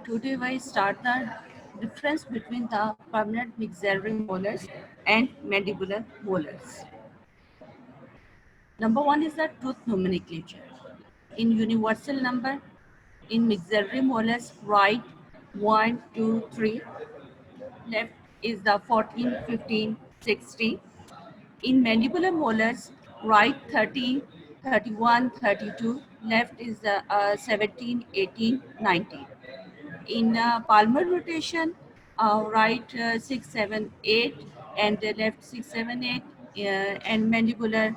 Today we start the difference between the permanent maxillary molars and mandibular molars. Number one is the tooth nomenclature. In universal number, in maxillary molars, write 1, 2, 3. Left is the 14, 15, 16. In mandibular molars, right 30, 31, 32. Left is the 17, 18, 19. In palmar rotation, right 6, 7, 8, and left 6, 7, 8, and mandibular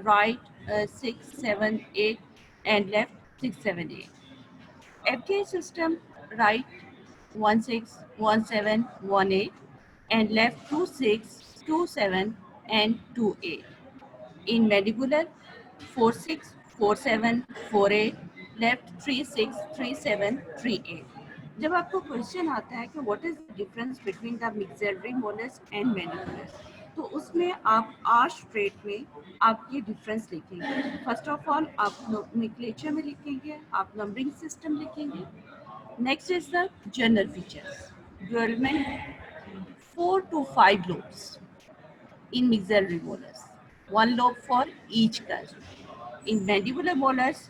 right 6, 7, 8, and left 6, 7, 8. FTA system right 1, 6, 1, 7, 1, 8, and left 2, 6, 2, 7, and 2, 8. In mandibular 4, 6, 4, 7, 4, 8, left 3, 6, 3, 7, 3, 8. जब आपको question आता है कि what is the difference between the मिक्सरी मोलस and मैनिपुलस, तो उसमें आप आर स्ट्रेट में आप ये डिफरेंस लिखेंगे. फर्स्ट ऑफ ऑल आप नोमेनक्लेचर में लिखेंगे, आप नंबरिंग सिस्टम लिखेंगे. Next is the general features. Development 4 to 5 lobes in maxillary molars, 1 lobe for each cusp. In mandibular molars,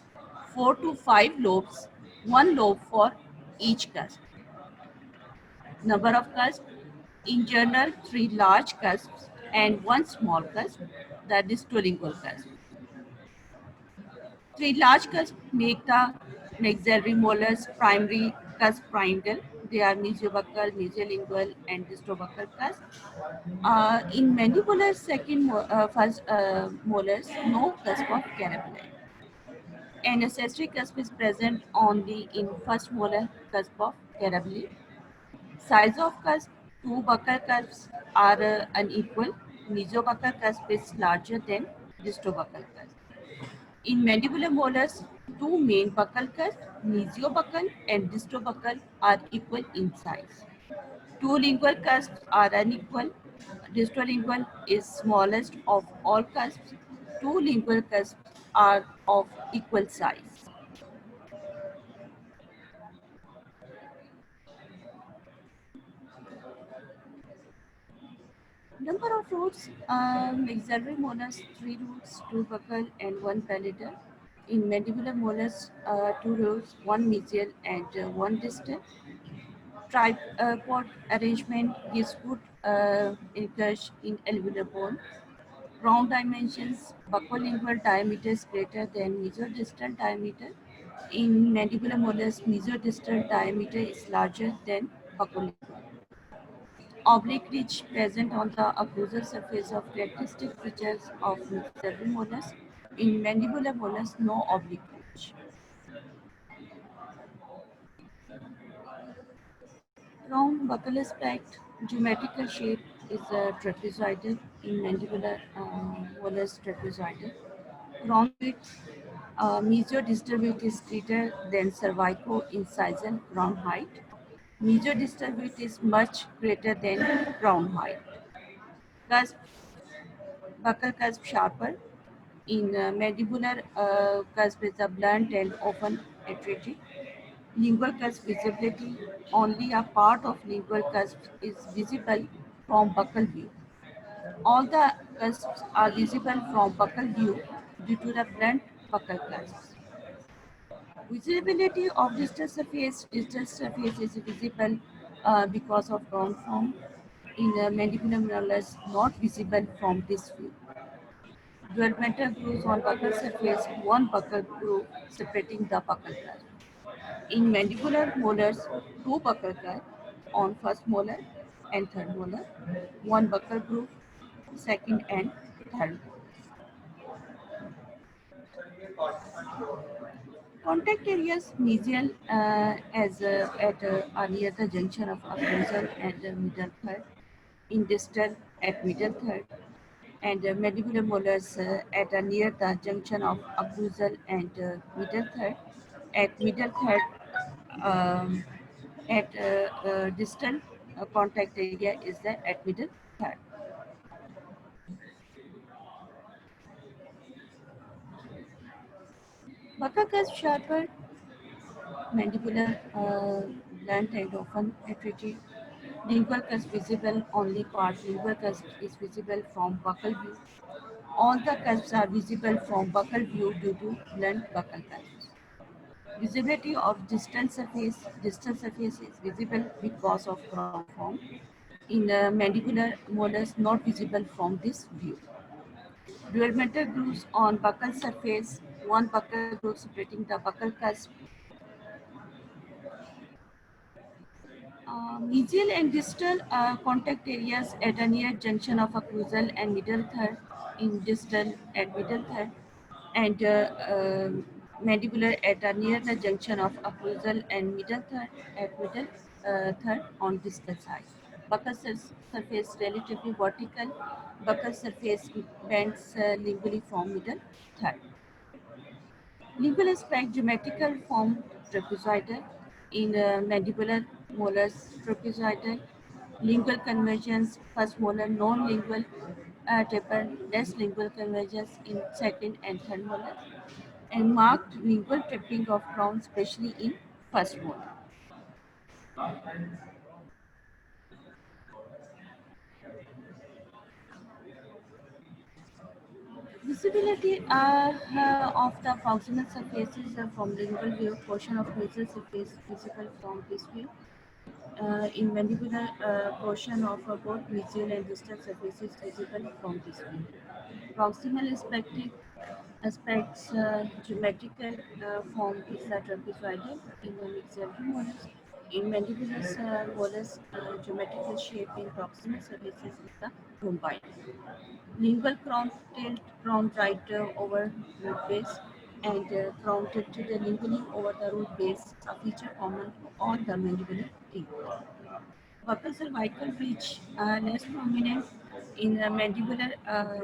4 to 5 lobes, 1 lobe for each cusp. Number of cusps, in general, 3 large cusps and 1 small cusp, the distolingual cusp. 3 large cusps make the maxillary molars primary cusp pyramidal. They are mesiobuccal, mesiolingual, and distobuccal cusp. In mandibular first molars, no cusp of carabinate. An accessory cusp is present only in first molar cusp of carabinate. Size of cusp, two buccal cusps are unequal. Mesiobuccal cusp is larger than distobuccal cusp. In mandibular molars, two main buccal cusps, mesiobuccal and distobuccal, are equal in size. Two lingual cusps are unequal. Distolingual is smallest of all cusps. Two lingual cusps are of equal size. Number of roots, maxillary molars, 3 roots, 2 buccal and 1 palatal. In mandibular molars, 2 roots, 1 mesial and 1 distal. Tripod arrangement gives good incursion in alveolar bone. Round dimensions, buccolingual diameter is greater than mesodistal diameter. In mandibular molars, mesodistal diameter is larger than buccolingual. Oblique ridge present on the occlusal surface of characteristic features of maxillary molars. In mandibular molars, no oblique ridge. Round buccal aspect, geometrical shape is trapezoidal. In mandibular molars, trapezoidal. Ground width, mesodistal width is greater than cervico-incisal ground height. Mesodistal width is much greater than ground height. Cusp, buccal cusp sharper. In mandibular cusp is a blunt and often atretic. Lingual cusp visibility, only a part of lingual cusp is visible from buccal view. All the cusps are visible from buccal view due to the blunt buccal cusps. Visibility of distal surface is visible because of ground form. In mandibular molars, not visible from this view. Developmental grooves on buccal surface, one buccal groove separating the buccal cusp. In mandibular molars, two buccal cusps on first molar and third molar, one buccal groove, second and third. Contact areas mesial are near the junction of occlusal and middle third, in distal at middle third, and mandibular molars at near the junction of occlusal and middle third, at middle third, um, at distal contact area is the at middle third. Buccal cusp sharper. mandibular blunt and often attenuated. Lingual cusp visible only part. Lingual cusp is visible from buccal view. All the cusps are visible from buccal view due to blunt buccal cusps. Visibility of distal surface. Distal surface is visible because of crown form. In mandibular molars, not visible from this view. Dual metal grooves on buccal surface. One buccal groove separating the buccal cusp. Mesial and distal contact areas at a near junction of occlusal and middle third in distal at middle third and mandibular at a near the junction of occlusal and middle third at middle third on distal side. Buccal surface relatively vertical. Buccal surface bends lingually from middle third. Lingual aspect geometrical form trapezoidal in mandibular molars trapezoidal. Lingual convergence first molar non-lingual taper less lingual convergence in second and third molar and marked lingual tripping of crown especially in first molar. Visibility of the proximal surfaces from lingual view portion of nasal surface visible from this view. In mandibular portion of both mesial and distal surfaces visible from this view. Proximal aspects geometrical form is the trapezoidal in the maxillary molars. In mandibular molars, geometrical shape in proximal surfaces is the rhomboid. Lingual crown tilt, crown right over root base, and crown tilted lingually over the root base, a feature common to all the mandibular teeth. Buccal cervical ridge less prominent in the mandibular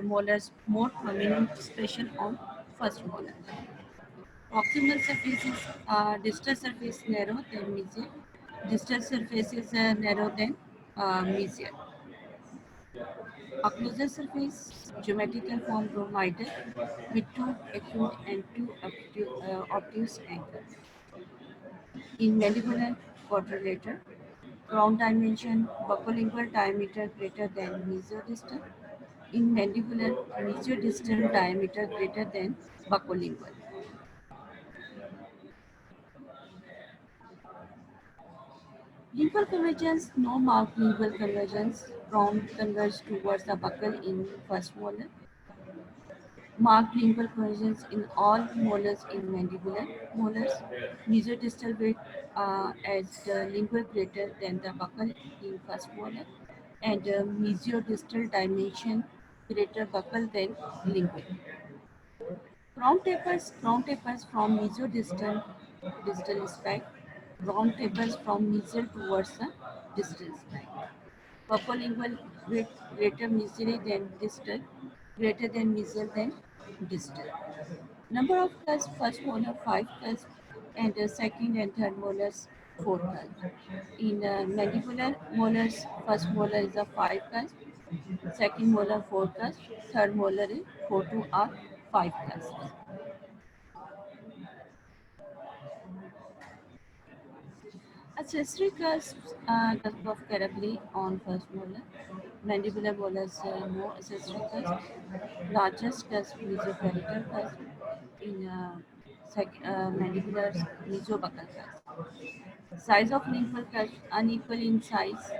molars, more prominent special on first molar. Proximal surface is distal surface narrow than mesial. Distal surface is narrow than mesial. Occlusal surface, geometrical form rhomboidal with two acute and two obtuse angles. In mandibular quadrilateral, crown dimension, buccolingual diameter greater than mesiodistal. In mandibular, mesiodistal diameter greater than buccolingual. Lingual convergence, no marked lingual convergence. Crown converge towards the buccal in first molar. Marked lingual convergence in all molars in mandibular molars. Mesodistal width as lingual greater than the buccal in first molar, and mesiodistal dimension greater buccal than lingual. Crown tapers from mesodistal distal spike. Crown tapers from mesial towards the distal spike. Buccolingual width greater mesially than distal, greater than mesial than distal. Number of cusps, first molar 5 cusps and second and third molars 4 cusps. In mandibular molars, first molar is a 5 cusp, second molar 4 cusp, third molar is 4 to a 5 cusps. Accessory cusps, cusp of Carabli on first molar. Mandibular molars, no accessory cusp. Largest cusp, mesopalatal cusp. In mandibular, mesobuccal cusp. Size of lingual cusp unequal in size.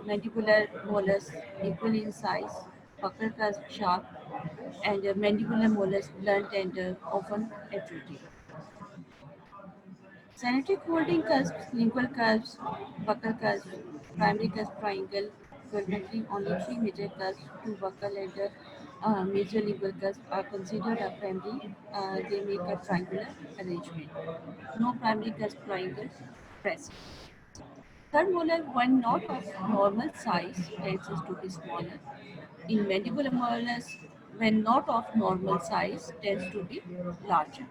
Mandibular molars equal in size. Buccal cusp sharp, and mandibular molars blunt and often attractive. Symmetric folding cusps, lingual cusps, buccal cusp, primary cusp triangle, coordinating only three major cusps, two buccal and major lingual cusps are considered a primary. They make a triangular arrangement. No primary cusp triangle present. Third molar, when not of normal size, tends to be smaller. In mandibular molars, when not of normal size, tends to be larger.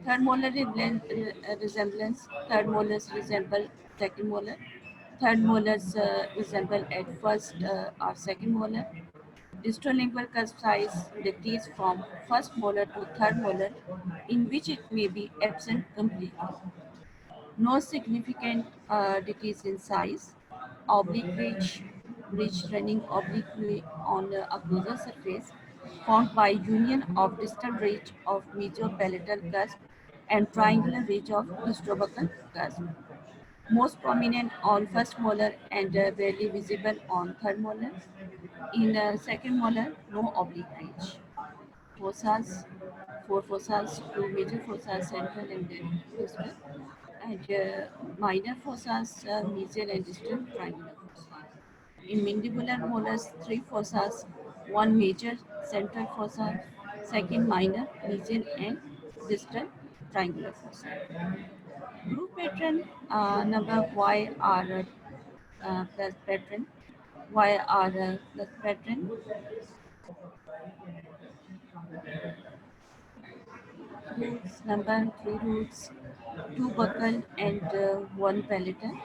Third molar resemblance. Third molars resemble second molar. Third molars resemble at first or second molar. Distal lingual cusp size decreases from first molar to third molar, in which it may be absent completely. No significant decrease in size. Oblique ridge running obliquely on the occlusal surface, formed by union of distal ridge of mesiopalatal cusp and triangular ridge of histobuccal cusp. Most prominent on first molar and barely visible on third molar. In second molar, no oblique ridge. Fossas, four fossas, two major fossas, central and distal, and minor fossas, mesial and distal triangular fossa. In mandibular molars, three fossas, one major central fossa, second minor mesial and distal triangular fossa. Group pattern number YR plus pattern, YR plus pattern, roots number three roots, two buccal and one palatal.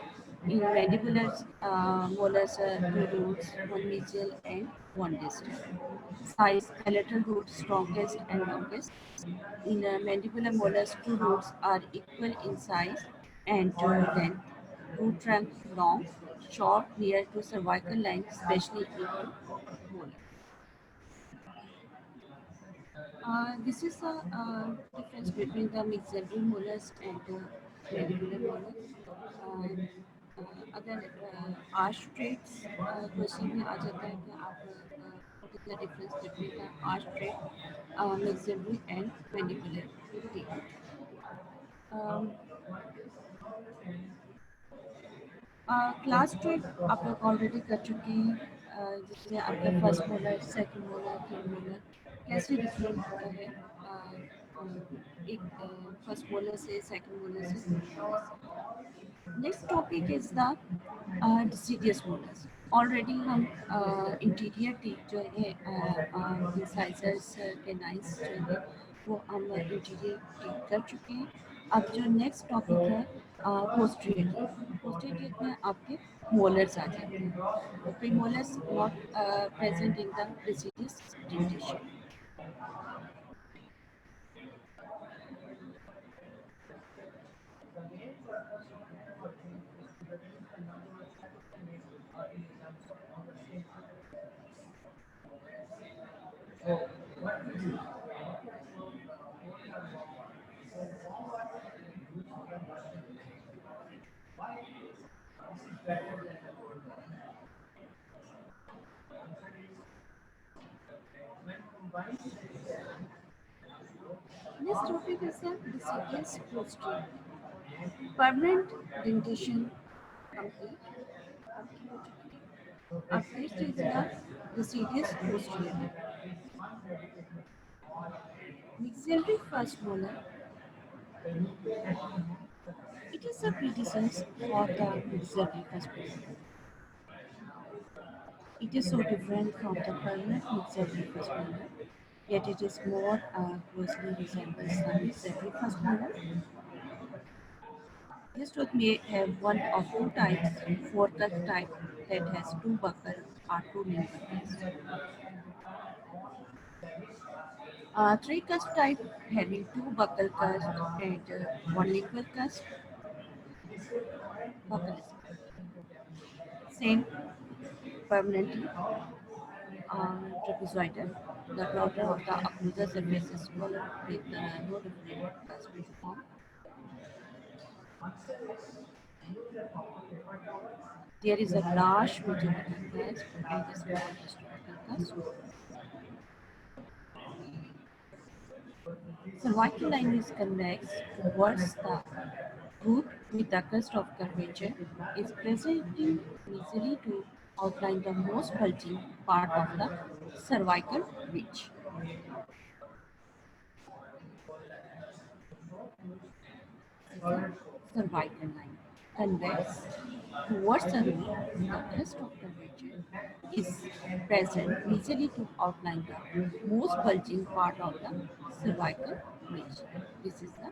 In mandibular molars, two roots, one mesial and one distal. Size palatal root strongest and longest. In mandibular molars, two roots are equal in size and length. Root trunk long, short near to cervical line, especially in molars. This is the difference between the maxillary molars and mandibular molars. अगर arch traits question में आ जाता है कि आप what is the difference between the arch trait, maxillary and mandibular teeth. Um, class trait आप लोग already कर चुके हैं, जिसमें आपका first molar, second molar, third molar कैसे डिफरेंट होता है एक फर्स्ट मोलर से सेकंड मोलर से. Next topic is the deciduous molars. Already हम इंटीरियर टीथ जो है इंसाइजर्स कैनाइंस जो है वो हम इंटीरियर टीथ कर चुके हैं. अब जो नेक्स्ट टॉपिक है पोस्टीरियर टीथ. पोस्टीरियर टीथ में आपके मोलर्स आ जाते हैं. Premolars not present in the deciduous dentition. Next topic is the deciduous posterior. Permanent dentition complete. Up next is the deciduous posterior. Maxillary first molar. It is a predecessor for the maxillary first molar. It is so different from the permanent maxillary first molar, yet it is more closely resembles the maxillary first molar. This tooth may have one of two types, four-cut type that has two buccal or two linguals. Three cusp type having two buccal cusp and one lingual cusp. Buccal same permanently trapezoidal. The border of the occlusal surface is smaller with no different cusp form. There is a large metabotic cusp and a small historical cusp. Cervical line is convex towards the root with the crest of curvature is presenting easily to outline the most bulging part of the cervical ridge. Cervical line convex towards the root with the crest of curvature is present easily to outline the most bulging part of the cervical ridge. This is the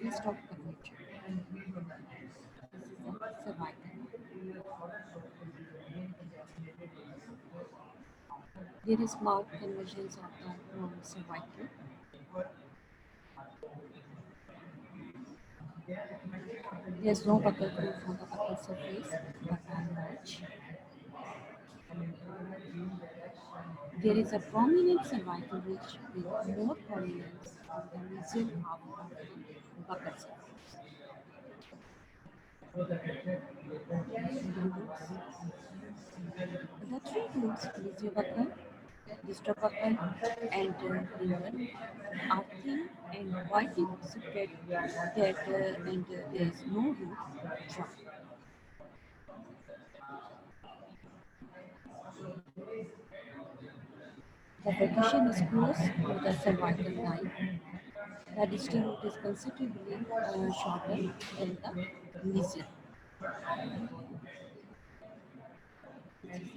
crest of curvature. This is the cervical. There is marked conversions of the cervical. There is no buccal groove on the buccal surface, but a notch. There is a prominent cervical ridge with more prominence on the mesial half of the buccal surface. The three roots, mesiobuccal, distrobuccal, and lingual, are thin and widely spread and there is no root trunk. The partition is close to the cervical line. The distal root is considerably shorter than the mesial. This is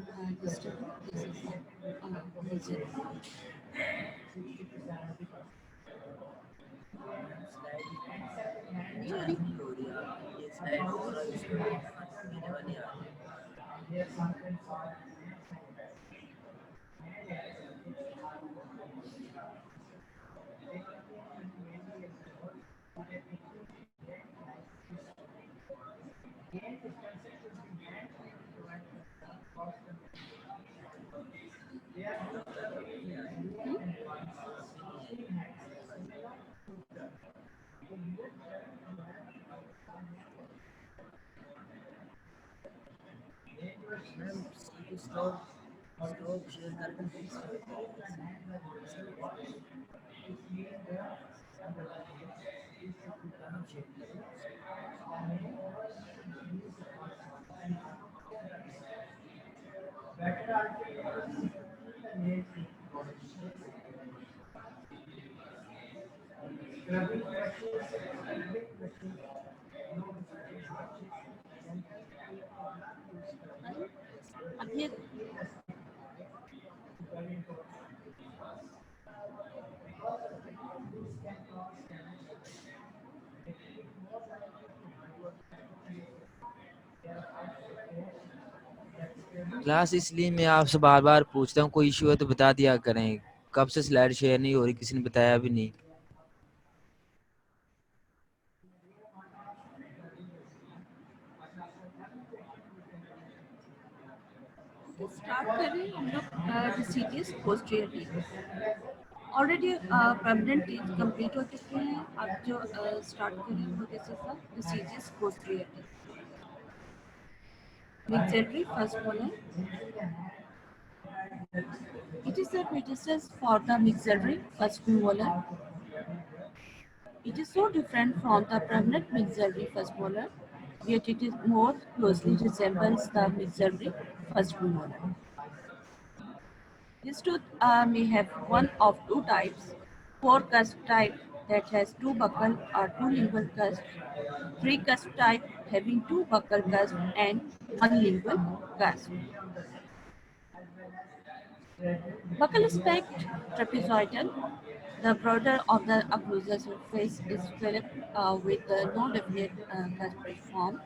the distal root, this is the mesial root. नहीं हो रही ये slide और इसको आने वाली आ रही है मैम स्टॉप शेयर करके प्लीज अब ये क्लास इसलिए मैं आपसे बार बार पूछता हूँ कोई इशू है तो बता दिया करें कब से स्लाइड शेयर नहीं हो रही किसी ने बताया भी नहीं स्टार्ट कर रहे हैं हम लोग deciduous posteriorly already permanent teeth complete हो चुके हैं अब जो स्टार्ट करें वो this is the deciduous posteriorly mixillary first molar. It is the predecessor for the mixillary first molar. It is so different from the permanent mixillary first molar, yet it is more closely resembles the mixillary first molar. This tooth may have one of two types: four cusp type that has two buccal or two lingual cusps, three cusp type having two buccal cusps and one lingual cusp. Buccal aspect trapezoidal. The border of the occlusal surface is developed with no definite cuspal form.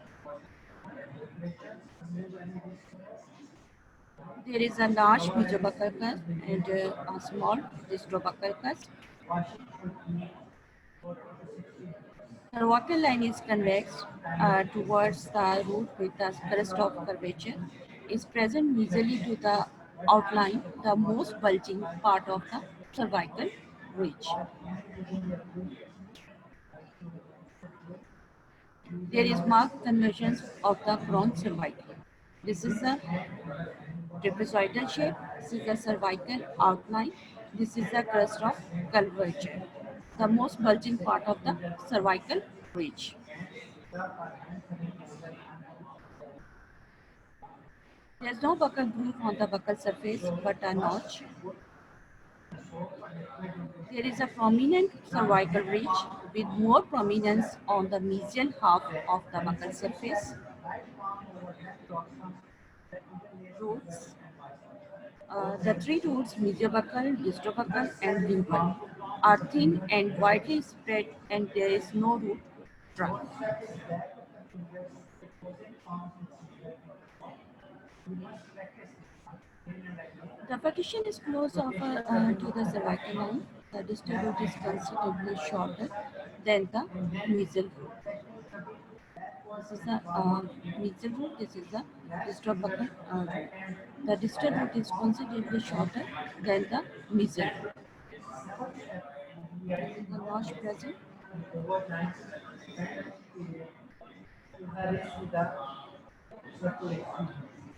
There is a large mesobuccal cusp and a small distrobuccal cusp. The cervical line is convex towards the root with a crest of curvature. Is present mesially to the outline, the most bulging part of the cervical ridge. There is marked convergence of the crown cervical. This is a trapezoidal shape. This is the cervical outline. This is the crest of curvature, the most bulging part of the cervical ridge. There is no buccal groove on the buccal surface, but a notch. There is a prominent cervical ridge with more prominence on the mesial half of the buccal surface. Roots. The three roots, mesiobuccal, distrobuccal, and lingual, are thin and widely spread, and there is no root trunk. The partition is close over to the cervical line. The distal root is considerably shorter than the mesial root. This is the mesial root. This is the distal buccal root. The distal root is considerably shorter than the mesial root. This is the notch present.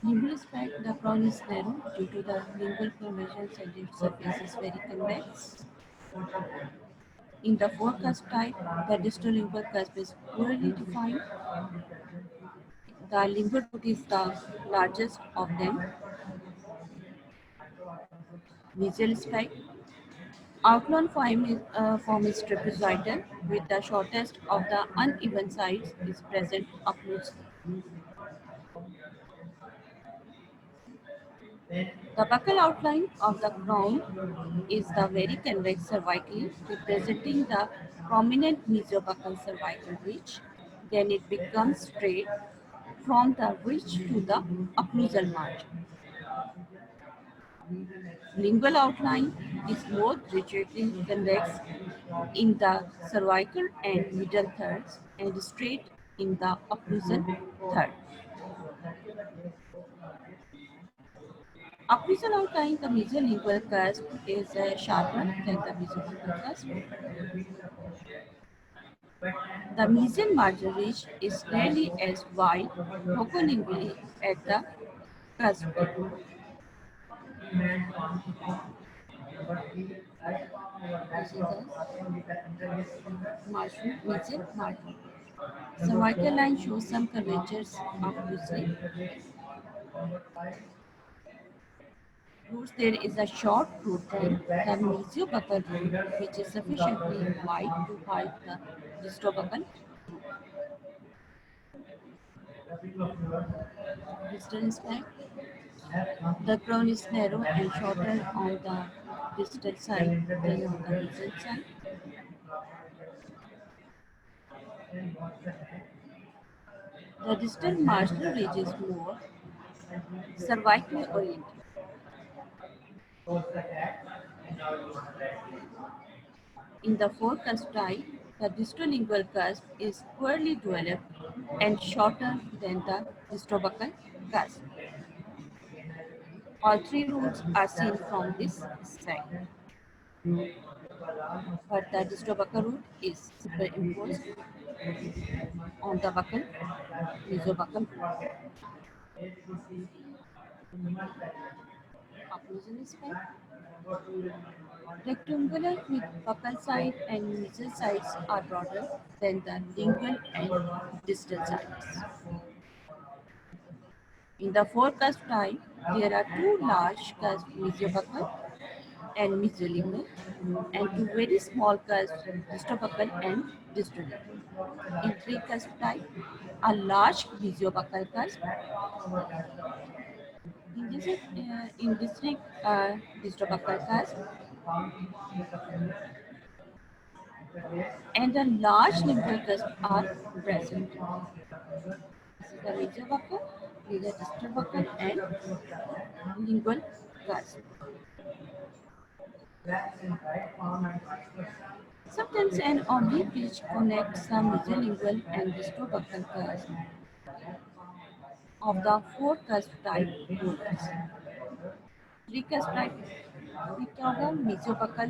Lingual spike, the crown is narrow due to the lingual convergence and its surface is very convex. In the forecast type, the distal lingual cusp is poorly defined. The lingual root is the largest of them. Visual spike. Form is trapezoidal with the shortest of the uneven sides is present upwards. The buccal outline of the crown is the very convex cervically, representing the prominent mesiobuccal cervical ridge. Then it becomes straight from the ridge to the occlusal margin. Lingual outline is more rigidly convex in the cervical and middle thirds and straight in the occlusal third. Occlusal outline, the mesiolingual cusp is sharper than the mesiobuccal cusp. The mesial margin ridge is nearly as wide procolingually at the cusp. This is a mesial margin. Cervical line shows some curvatures obviously. Roots there is a short root line, the mesiobuccal root, which is sufficiently wide to hide the distobuccal distal spike. The crown is narrow and shorter on the distal side than on the mesial side. The distal marginal ridge is more cervically oriented. In the forecast type, the distolingual cusp is poorly developed and shorter than the distobuccal cusp. All three roots are seen from this side, but the distobuccal root is superimposed on the buccal mesobuccal root. Occlusal spike. Rectangular with buccal side and mesial sides are broader than the lingual and distal sides. In the forecast type, there are two large cusps, mesiobuccal and mesiolingual, and two very small cusps, distobuccal and distolingual. In three cusp type, a large mesiobuccal cusp, in distinct distobuccal cusp, and a large lingual cusp are present. This is the major buccal, these are distal buccal and lingual cusp. Sometimes an oblique ridge connects the mesiolingual and distal buccal cusp of the four cusp type rulers. Three cusp type Victoria, mesiobuccal,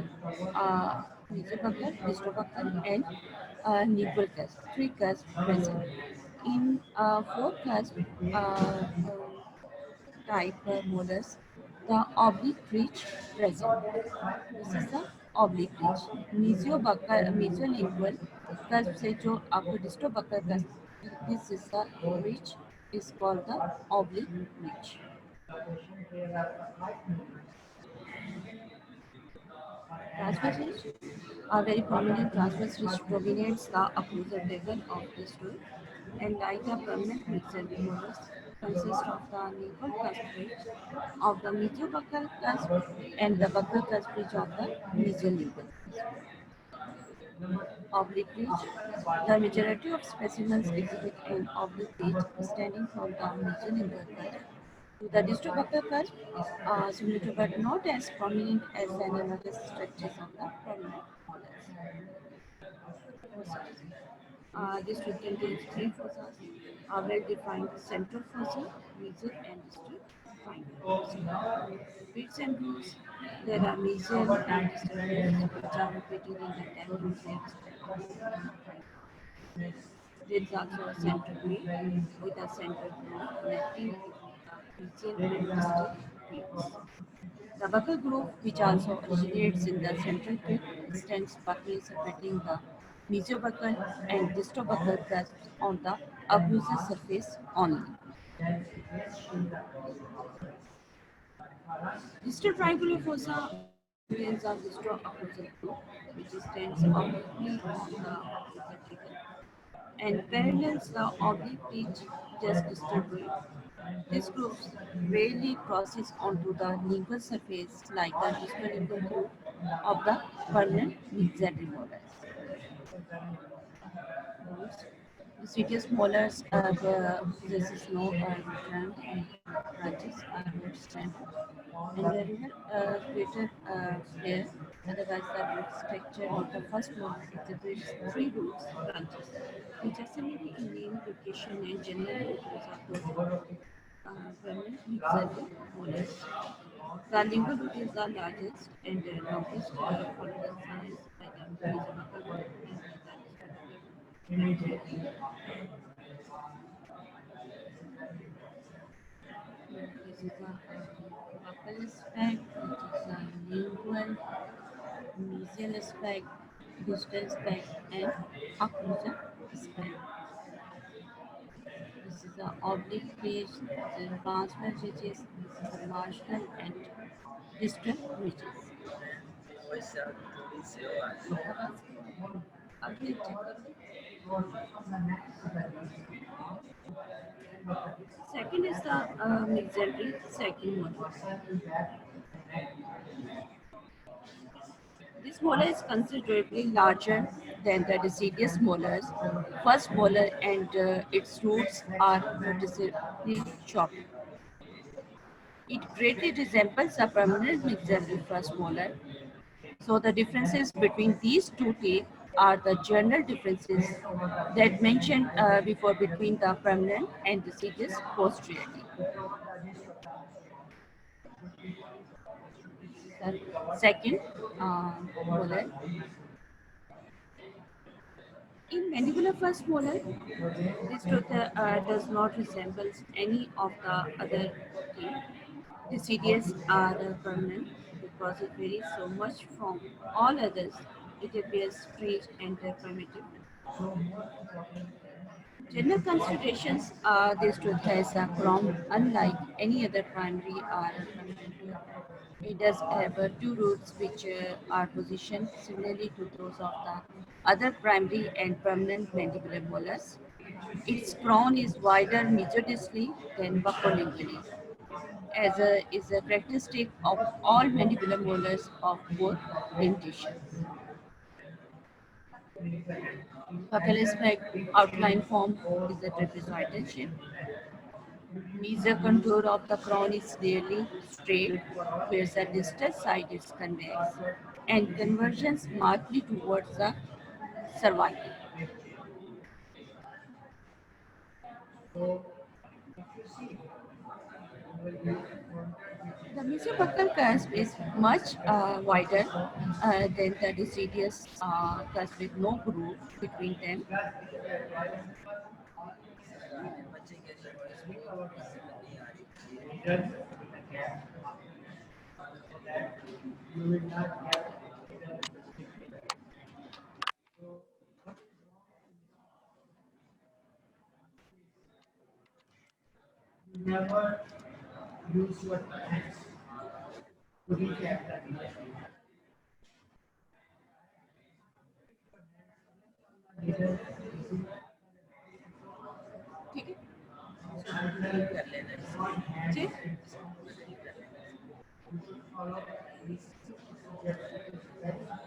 distobuccal, and lingual cusp. Three cusp present. In four cusp type molars, the oblique ridge present. This is the oblique ridge. Mesiolingual cusp से जो आपको डिस्टोबक्कल cusp, this is the ridge is called the oblique ridge. Transverse ridge, a very prominent transverse ridge dominates the occlusal table of this stool, and like a permanent mixed molars consist of the lingual cusp ridge of the mesiobuccal cusp and the buccal cusp ridge of the mesiolingual oblique ridge. The majority of specimens exhibit an oblique ridge extending from the mesiolingual cusp The distobuccal cusp is similar but not as prominent as the analogous structures of the prominent fossils. This group contains three fossils, a well-defined central fossil, major and distal final. Pits and grooves, there are major and distal grooves which are located in the temple of their respective. There is also a central groove with a central groove connecting the region and distal peaks. The buccal groove, which also originates in the central pit, extends buccally separating the mesobuccal and distobuccal cusps on the abusive surface only. Distal triangular fossa contains a disto-opposite groove, which extends obliquely on the vertical and parallels the oblique pitch just distal to it. This groove rarely crosses onto the lingual surface like the distal groove of the permanent mixed molars. The sweetest molars possesses no return and branches are root central and wherever greater flare, otherwise the root structure of the first molar exhibits three roots branches, which are similar in name, location, and general features of those permanent mixed molars. The lingual root is the largest and longest, followed in size by the mesobuccal root and by the distobuccal root. This is a buccal aspect, which is a lingual, mesial aspect, distal aspect, and occlusal aspect. This is the oblique ridge, the transverse ridges, this is the marginal and distal ridges. Update check. Second is the maxillary second molar. This molar is considerably larger than the deciduous molars. First molar and its roots are noticeably shorter. It greatly resembles the permanent maxillary first molar. So the differences between these two teeth are the general differences that mentioned before between the permanent and deciduous posteriorly. Second molar. In mandibular first molar, this tooth does not resemble any of the other teeth. The CDS are permanent because it varies so much from all others. It appears strange and primitive. General considerations this tooth has a crown unlike any other primary or permanent tooth. It does have two roots which are positioned similarly to those of the other primary and permanent mandibular molars. Its crown is wider mesodistally than buccolingually, as is a characteristic of all mandibular molars of both dentitions. Buccal aspect outline form is a trapezoidal shape. Meso contour of the crown is clearly straight, whereas the distal side is convex, and convergence markedly towards the cervical. The mesobuccal cusp is much wider than the deciduous cusp with no groove between them. ठीक है? जी?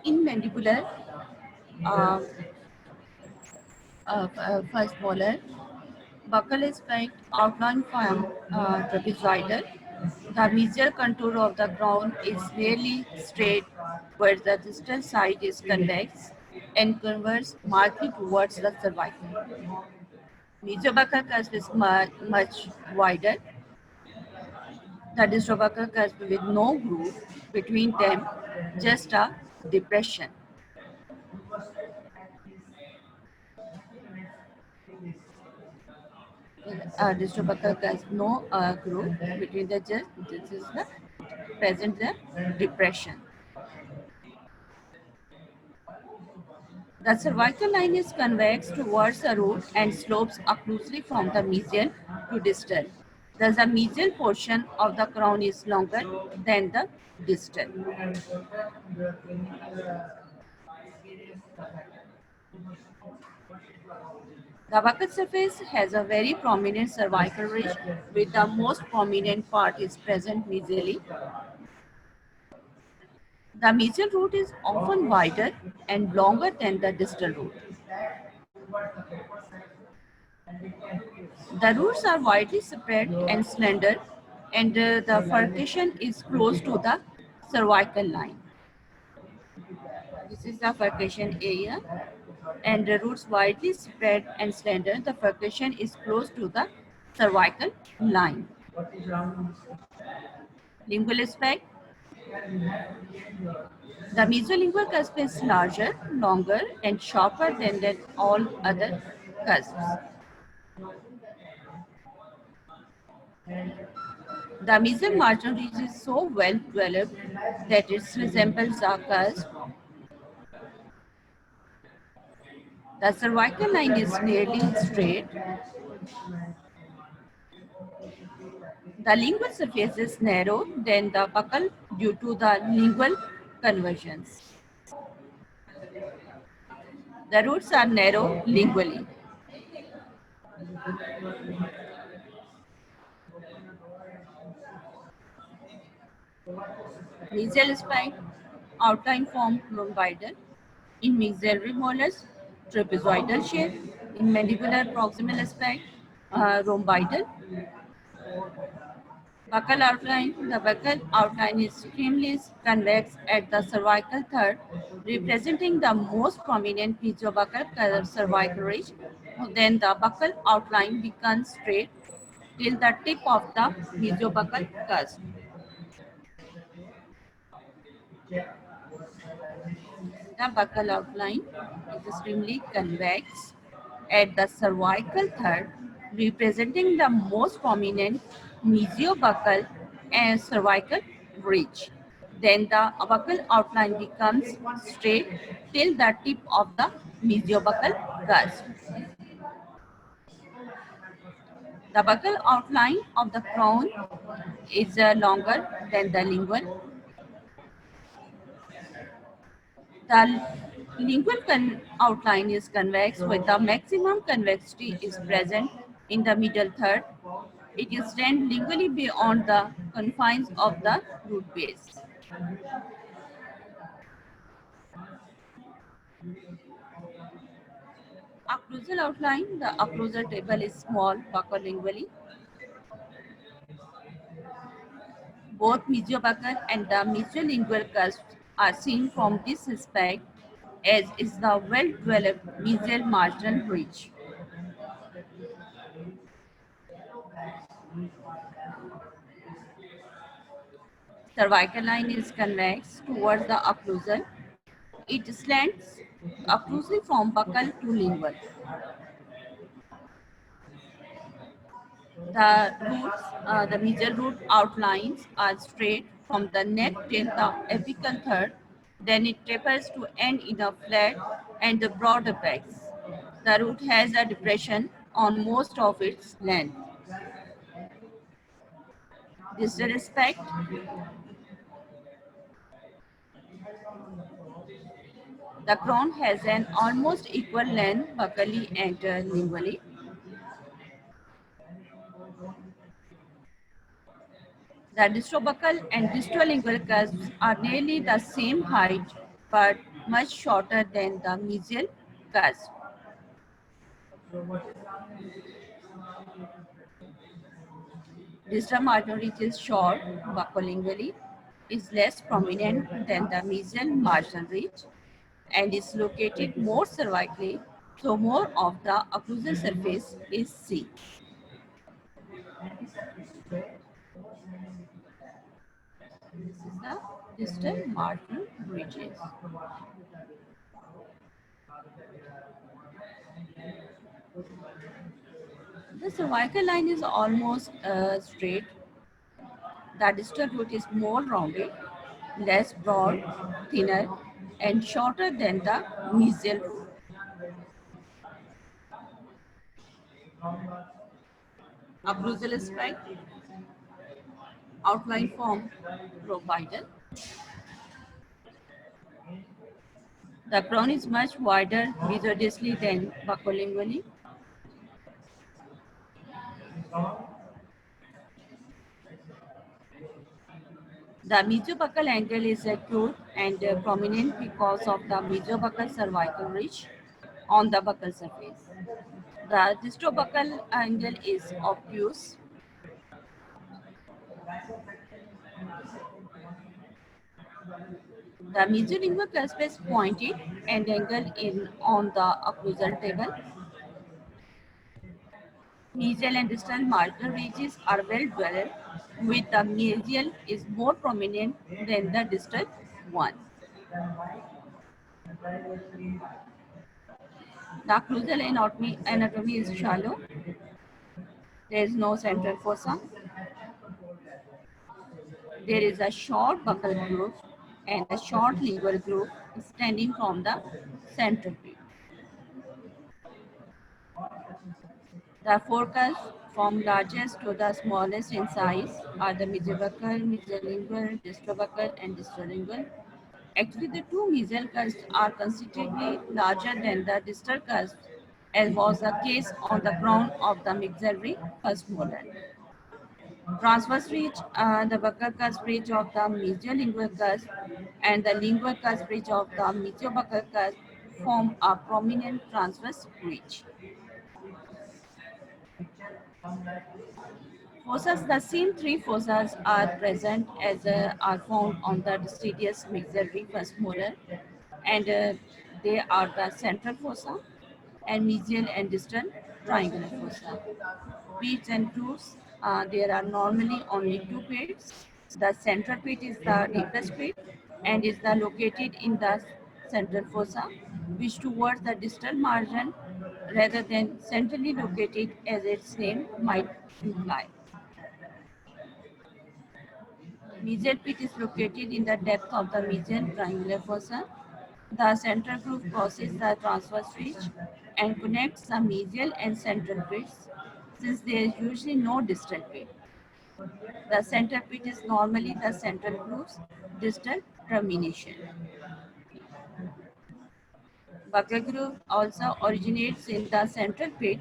In mandibular, uh, first molar, Buccal aspect outline from trapezoidal. The mesial contour of the crown is nearly straight, where the distal side is convex and converges markedly towards the cervical. Mesobuccal cusp is much wider. The distrobuccal cusp with no groove between them, just a depression. Distrobuccal cusp, no groove between the just. This is the present the depression. The cervical line is convex towards the root and slopes occlusely from the mesial to distal. Thus, the mesial portion of the crown is longer than the distal. The buccal surface has a very prominent cervical ridge, with the most prominent part is present mesially. The mesial root is often wider and longer than the distal root. The roots are widely spread and slender, and the furcation is close to the cervical line. This is the furcation area, and the roots widely spread and slender. The furcation is close to the cervical line. Lingual aspect. The mesolingual cusp is larger, longer, and sharper than all other cusps. The mesial marginal ridge is so well developed that it resembles a cusp. The cervical line is nearly straight. The lingual surface is narrow than the buccal due to the lingual conversions. The roots are narrow lingually. Mesial spine, outline form rhomboidal. In maxillary molars, trapezoidal shape. In mandibular proximal aspect, rhomboidal. Buccal outline. The buccal outline is extremely convex at the cervical third, representing the most prominent piezobuccal cervical ridge. Then the buccal outline becomes straight till the tip of the mesobuccal cusp. The buccal outline is extremely convex at the cervical third, representing the most prominent mesiobuccal and cervical ridge. Then the buccal outline becomes straight till the tip of the mesiobuccal cusp. The buccal outline of the crown is longer than the lingual. The lingual outline is convex with the maximum convexity is present in the middle third. It extends lingually beyond the confines of the root base. Occlusal outline. The occlusal table is small buccolingually. Both mesiobuccal and the mesiolingual cusps are seen from this aspect, as is the well-developed mesial marginal ridge. Cervical line is convex towards the occlusal. It slants occlusally from buccal to lingual. The mesial root outlines are straight from the neck till the apical third. Then it tapers to end in a flat and the broad apex. The root has a depression on most of its length. Distal aspect. The crown has an almost equal length buccally and lingually. The distrobuccal and distrolingual cusps are nearly the same height but much shorter than the mesial cusp. Distal margin ridge is short buccolingually, is less prominent than the mesial margin ridge, and is located more cervically, so more of the occlusal surface is seen. This is the distal margin ridges. The cervical line is almost straight. The distal root is more rounded, less broad, thinner, and shorter than the mesial root. Occlusal spike, outline form provided. The crown is much wider mesodistally than buccolingually. The mesiobuccal angle is acute and prominent because of the mesiobuccal cervical ridge on the buccal surface. The distobuccal angle is obtuse. The mesiolingual cusp is pointed and angled in on the occlusal table. Mesial and distal marginal ridges are well developed, with the mesial is more prominent than the distal one. The occlusal anatomy is shallow. There is no central fossa. There is a short buccal groove and a short lingual groove extending from the central pit. The forecast from largest to the smallest in size are the mesiobuccal, mesiolingual, distobuccal, and distolingual. Actually, the two mesial cusps are considerably larger than the distal cusp, as was the case on the crown of the maxillary first molar. Transverse ridge, the buccal cusp ridge of the mesiolingual cusp, and the lingual cusp ridge of the mesiobuccal cusp form a prominent transverse ridge. Fossas, the same three fossas are present as are found on the Dystidius maxillary first molar, and they are the central fossa and mesial and distal triangular fossa. Pits and grooves, there are normally only two pits. The central pit is the deepest pit and is the located in the central fossa, which towards the distal margin rather than centrally located as its name might imply. Mesial pit is located in the depth of the mesial triangular fossa. The central groove crosses the transverse ridge and connects the mesial and central pits, since there is usually no distal pit. The central pit is normally the central groove's distal termination. Buccal groove also originates in the central pit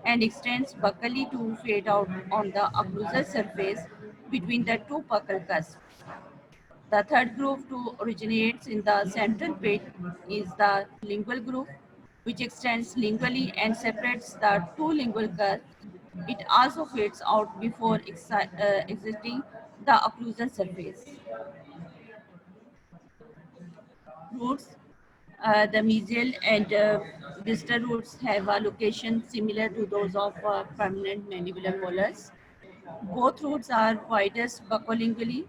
and extends buccally to fade out on the occlusal surface between the two buccal cusps. The third groove to originates in the central pit is the lingual groove, which extends lingually and separates the two lingual cusps. It also fades out before exiting the occlusal surface. Roots, the mesial and distal roots have a location similar to those of permanent mandibular molars. Both roots are widest buccolingually,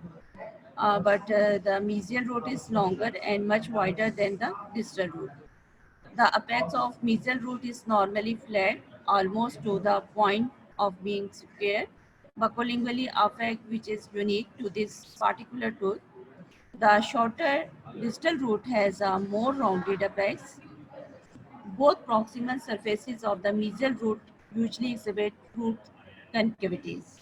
but the mesial root is longer and much wider than the distal root. The apex of mesial root is normally flat, almost to the point of being square. Buccolingually apex, which is unique to this particular tooth. The shorter distal root has a more rounded apex. Both proximal surfaces of the mesial root usually exhibit root concavities.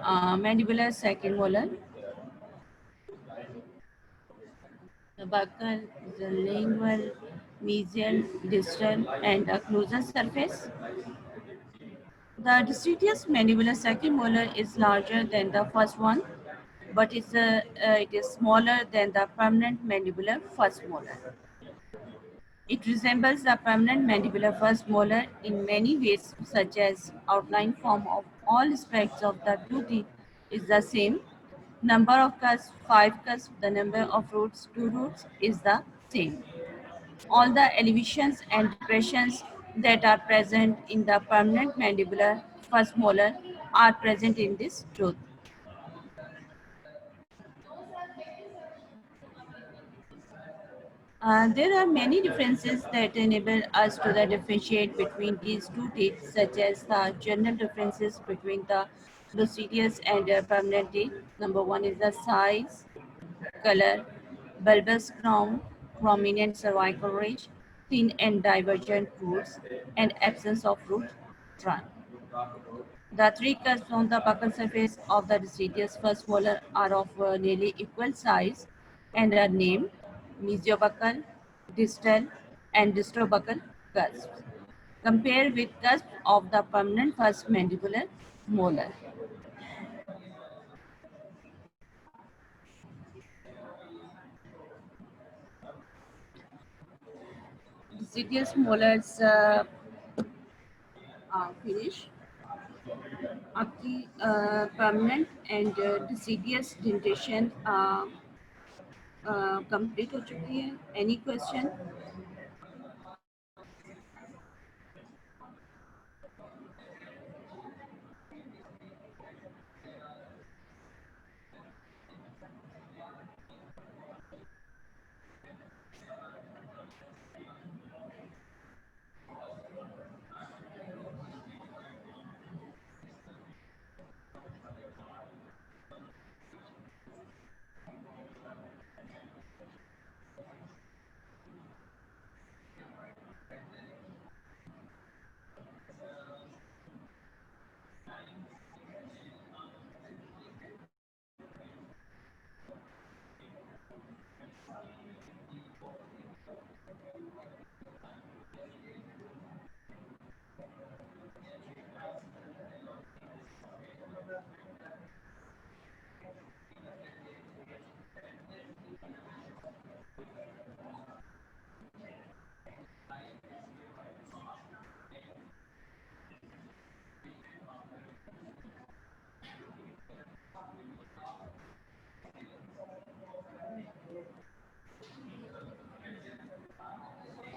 Mandibular second molar. The buccal, the lingual, mesial, distal, and occlusal surface. The deciduous mandibular second molar is larger than the first one, but it is smaller than the permanent mandibular first molar. It resembles the permanent mandibular first molar in many ways, such as outline form of all aspects of the two teeth is the same. Number of cusps, 5 cusps, the number of roots, 2 roots is the same. All the elevations and depressions that are present in the permanent mandibular first molar are present in this tooth. There are many differences that enable us to differentiate between these two teeth, such as the general differences between the deciduous and permanent teeth. Number one is the size, color, bulbous crown, prominent cervical ridge, thin and divergent roots, and absence of root trunk. The three cusps on the buccal surface of the deciduous first molar are of nearly equal size and are named mesiobuccal, distal, and distrobuccal cusps. Compare with cusp of the permanent first mandibular molar. Deciduous molars finish. आपकी permanent and deciduous dentition complete हो चुकी है. Any question?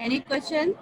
Any question?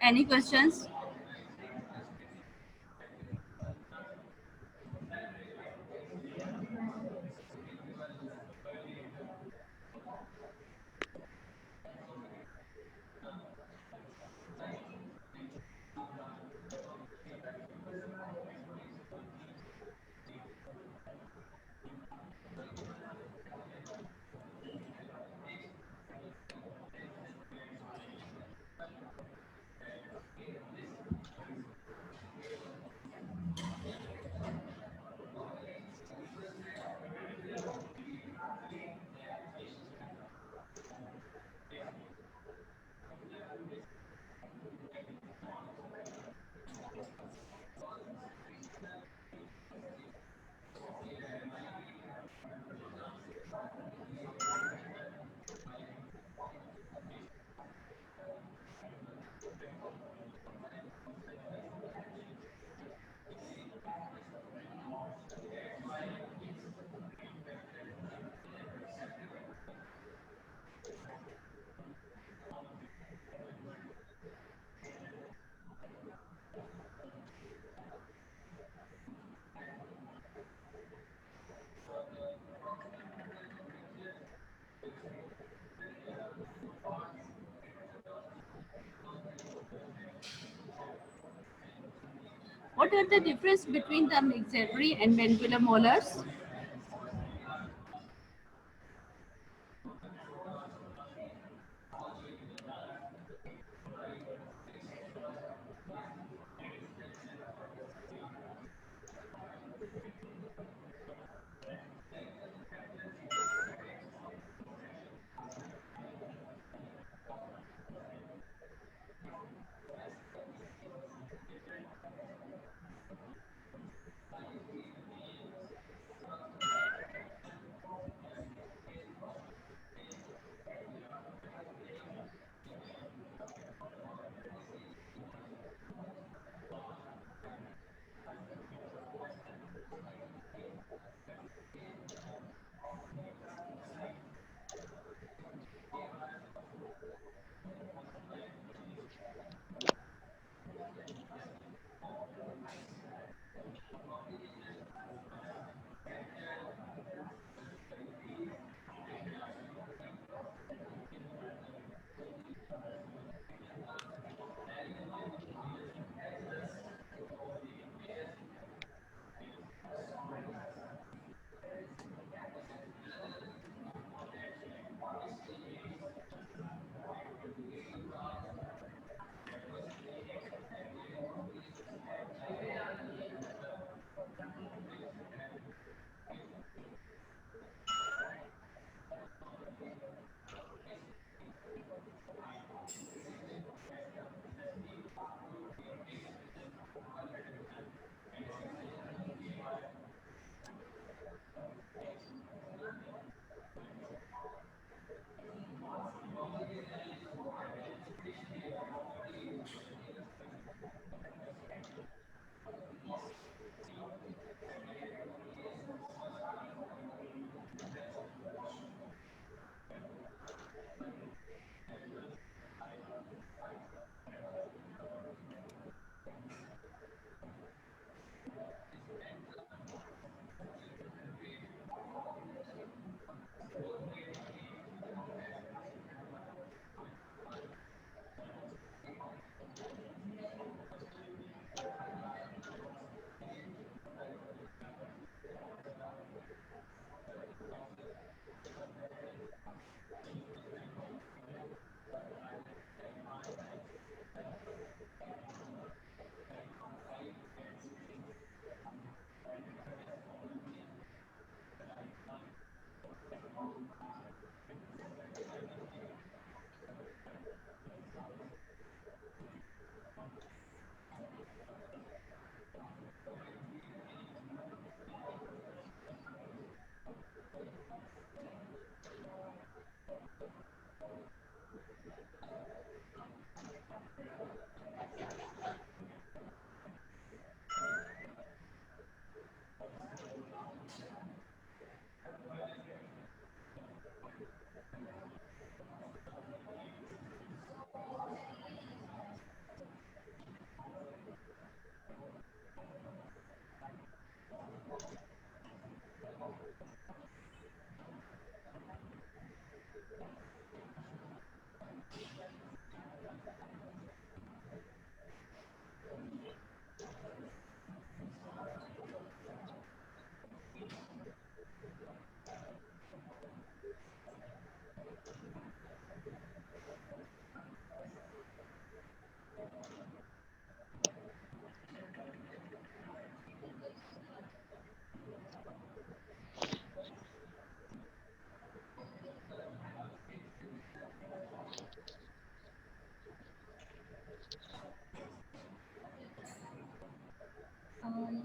Any questions? what are the difference between the maxillary and mandibular molars?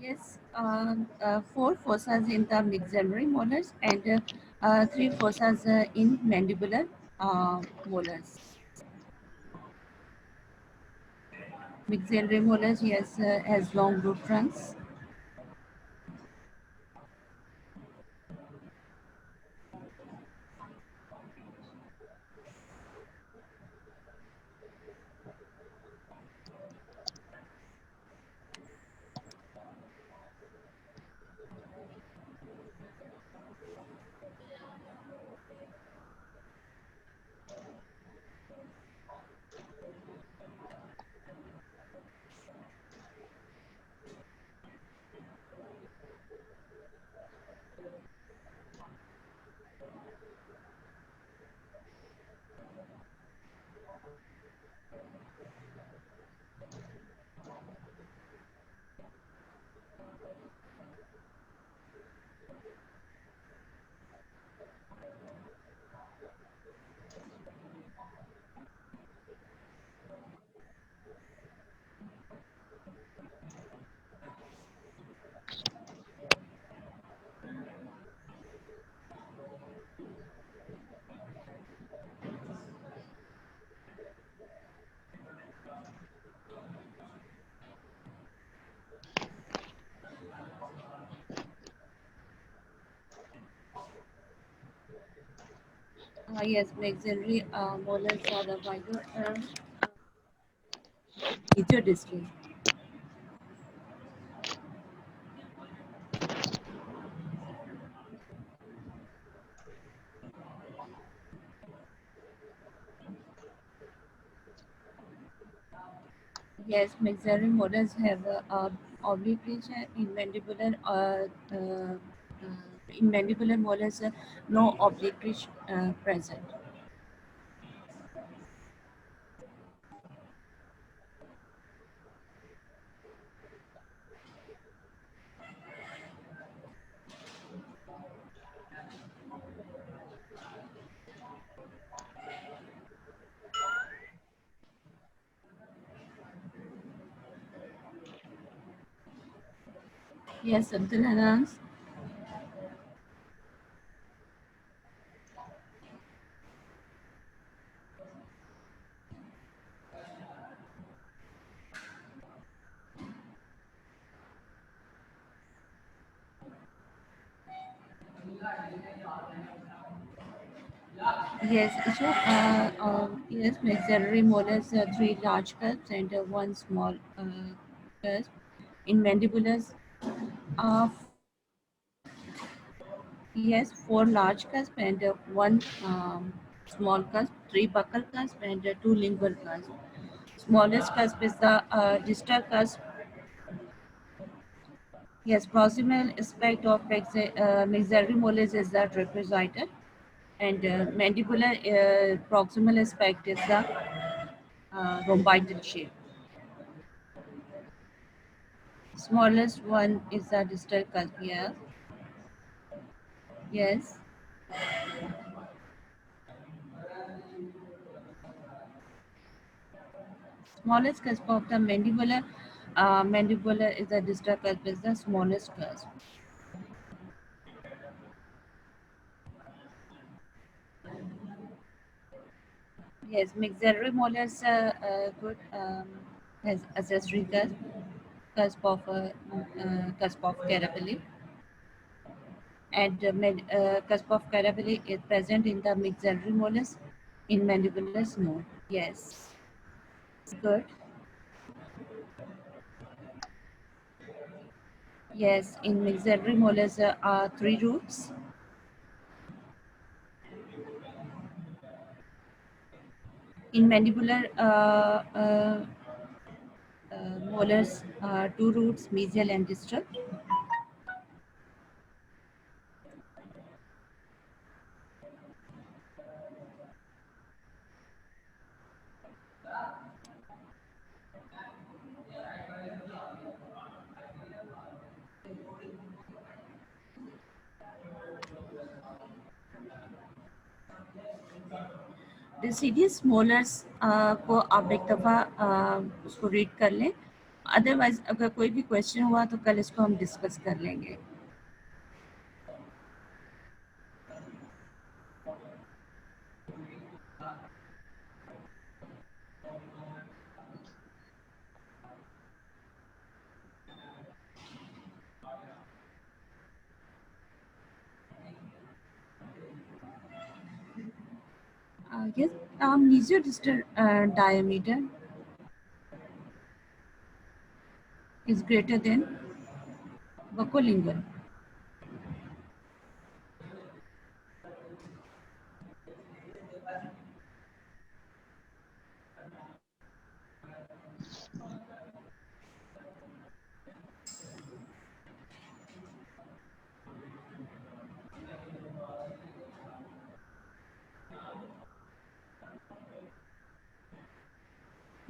Yes, four fossas in the maxillary molars and three fossas in mandibular molars. Maxillary molars, yes, has long root trunks. Yes, maxillary molars are the wider major district. Yes, maxillary molars have oblique ridge in mandibular in mandibular molars, no oblique ridge present. Yes, Abdul Hanan. Yes, so yes, maxillary molars, three large cusps and one small cusp. In mandibulars, uh, yes, four large cusp and one small cusp, three buccal cusp and two lingual cusp. Smallest cusp is the distal cusp. Yes, proximal aspect of maxillary molars is the trapezoidal, and mandibular proximal aspect is the rhomboidal shape. Smallest one is the distal cusp. Yes, yes. Smallest cusp of the mandibular is the distal cusp. Is the smallest cusp. Yes, maxillary molars good has accessory cusp of carapally, and cusp of carapally is present in the maxillary molars. In mandibulars, no. Yes, good. Yes, in maxillary molars are three roots. In mandibular molars, two roots, mesial and distal. Deciduous molars को आप एक दफ़ा उसको read कर लें, otherwise अगर कोई भी क्वेश्चन हुआ तो कल इसको हम डिस्कस कर लेंगे. Yes, mesodistal diameter is greater than buccolingual.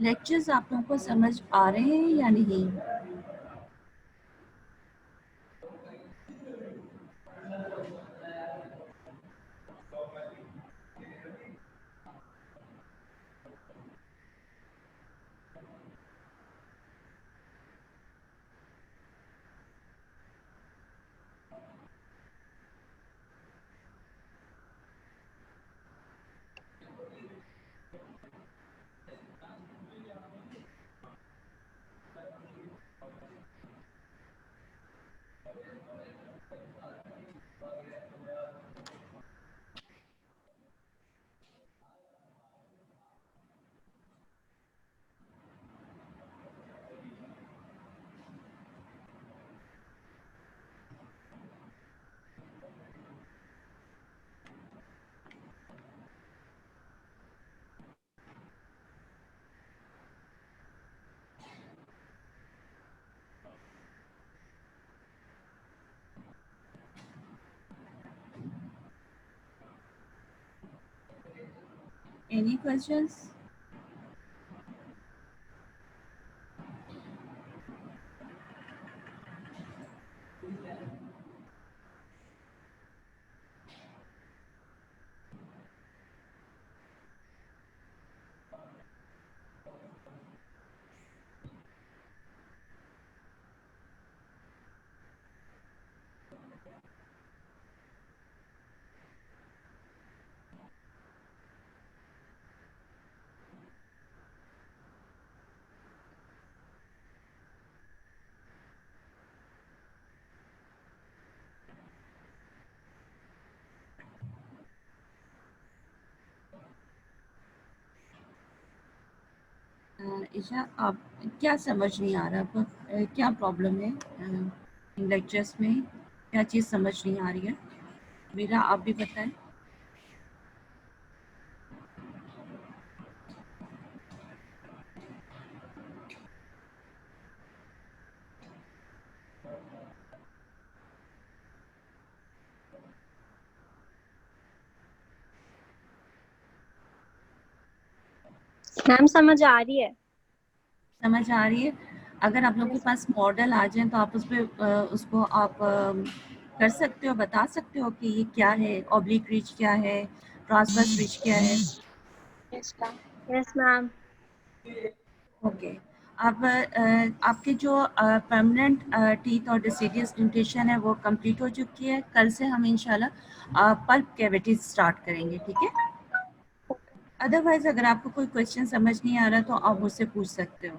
Lectures आप लोगों को समझ आ रहे हैं या नहीं? Any questions? ईशा, आप क्या समझ नहीं आ रहा आपको? क्या प्रॉब्लम है इन लेक्चर्स में? क्या चीज़ समझ नहीं आ रही है? मेरा आप भी बताएं। मैम समझ आ रही है। समझ आ रही है? अगर आप लोग के पास मॉडल आ जाए तो आप उस पर उसको आप कर सकते हो, बता सकते हो कि ये क्या है, ऑब्लिक रिच क्या है, ट्रांसवर्स रिच क्या है। Yes ma'am. ओके। अब आपके जो परमानेंट टीथ और डिसीडियस डेंटेशन है वो कंप्लीट हो चुकी है। कल से हम इंशाल्लाह पल्प कैविटीज स्टार्ट करेंगे, ठीक है? अदरवाइज अगर आपको कोई क्वेश्चन समझ नहीं आ रहा तो आप मुझसे पूछ सकते हो।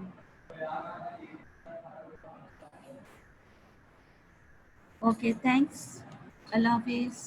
Okay, thanks. अल्लाह हाफिज़।